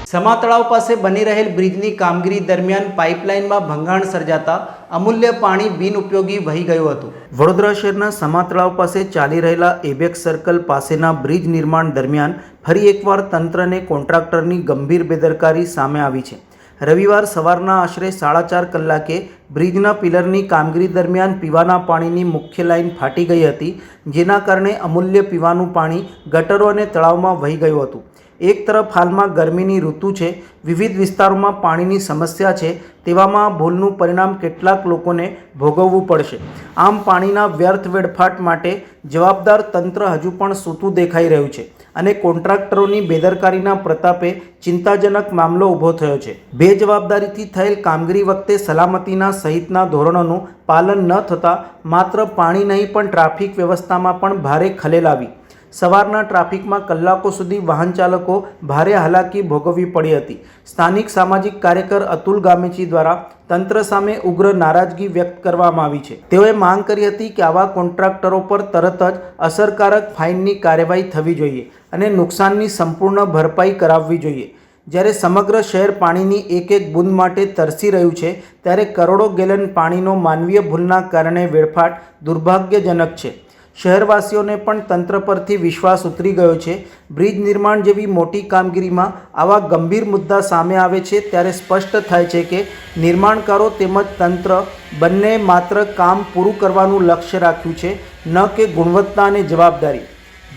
સમા તળાવ પાસે બની રહેલ બ્રિજની કામગીરી દરમિયાન પાઇપલાઇનમાં ભંગાણ સર્જાતા અમૂલ્ય પાણી બિનઉપયોગી વહી ગયું હતું। વડોદરા શહેરના સમા તળાવ પાસે ચાલી રહેલા એબેક્સ સર્કલ પાસેના બ્રિજ નિર્માણ દરમિયાન ફરી એકવાર તંત્રને કોન્ટ્રાક્ટરની ગંભીર બેદરકારી સામે આવી છે। રવિવાર સવારના આશરે 4:30 કલાકે બ્રિજના પિલરની કામગીરી દરમિયાન પીવાના પાણીની મુખ્ય લાઇન ફાટી ગઈ હતી, જેના કારણે અમૂલ્ય પીવાનું પાણી ગટરો અને તળાવમાં વહી ગયું હતું। એક તરફ હાલમાં ગરમીની ઋતુ છે, વિવિધ વિસ્તારોમાં પાણીની સમસ્યા છે, તેવામાં ભૂલનું પરિણામ કેટલાક લોકોને ભોગવવું પડશે। આમ પાણીના વ્યર્થ વેડફાટ માટે જવાબદાર તંત્ર હજુ પણ સૂતું દેખાઈ રહ્યું છે અને કોન્ટ્રાક્ટરોની બેદરકારીના પ્રતાપે ચિંતાજનક મામલો ઊભો થયો છે। બેજવાબદારીથી થયેલ કામગીરી વખતે સલામતીના સહિતના ધોરણોનું પાલન ન થતાં માત્ર પાણી નહીં પણ ટ્રાફિક વ્યવસ્થામાં પણ ભારે ખલેલ આવી। સવારના ટ્રાફિકમાં કલાકો સુધી વાહન ચાલકો ભારે હાલાકી ભોગવવી પડી હતી। સ્થાનિક સામાજિક કાર્યકર અતુલ ગામેચી દ્વારા તંત્ર સામે ઉગ્ર નારાજગી વ્યક્ત કરવામાં આવી છે। તેઓએ માંગ કરી હતી કે આવા કોન્ટ્રાક્ટરો પર તરત જ અસરકારક ફાઇનની કાર્યવાહી થવી જોઈએ અને નુકસાનની સંપૂર્ણ ભરપાઈ કરાવવી જોઈએ। જ્યારે સમગ્ર શહેર પાણીની એક એક બૂંદ માટે તરસી રહ્યું છે, ત્યારે કરોડો ગેલન પાણીનો માનવીય ભૂલના કારણે વેડફાટ દુર્ભાગ્યજનક છે। શહેરવાસીઓને પણ તંત્ર પરથી વિશ્વાસ ઉતરી ગયો છે। બ્રિજ નિર્માણ જેવી મોટી કામગીરીમાં આવા ગંભીર મુદ્દા સામે આવે છે ત્યારે સ્પષ્ટ થાય છે કે નિર્માણકારો તેમજ તંત્ર બંને માત્ર કામ પૂરું કરવાનું લક્ષ્ય રાખ્યું છે, ન કે ગુણવત્તા અને જવાબદારી।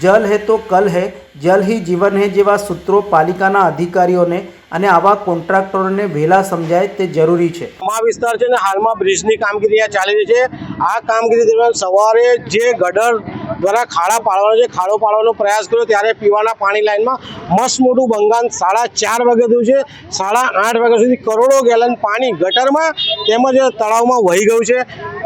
જલ હે તો કલ હે, જલ હી જીવન હે જેવા સૂત્રો પાલિકાના અધિકારીઓને અને આવા કોન્ટ્રાક્ટરોને વહેલા સમજાય તે જરૂરી છે। આ વિસ્તાર છે ને હાલમાં બ્રિજની કામગીરી ચાલી રહી છે। આ કામગીરી દરમિયાન સવારે જે ગટર દ્વારા ખાડા પાડવાનો છે, ખાડો પાડવાનો પ્રયાસ કર્યો ત્યારે પીવાના પાણી લાઇનમાં મસ્ત મોટું ભંગાણ 4:30 વાગે થયું છે। 8:30 વાગ્યા સુધી કરોડો ગેલન પાણી ગટરમાં તેમજ તળાવમાં વહી ગયું છે।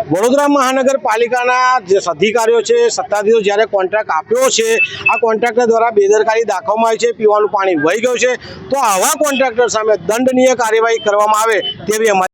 વડોદરા મહાનગરપાલિકાના જે અધિકારીઓ છે, સત્તાધીશો જ્યારે કોન્ટ્રાક્ટ આપ્યો છે, આ કોન્ટ્રાક્ટર દ્વારા બેદરકારી દાખવવામાં આવી છે, પીવાનું પાણી વહી ગયું છે, તો આવા કોન્ટ્રાક્ટર સામે દંડનીય કાર્યવાહી કરવામાં આવે તેવી અમારી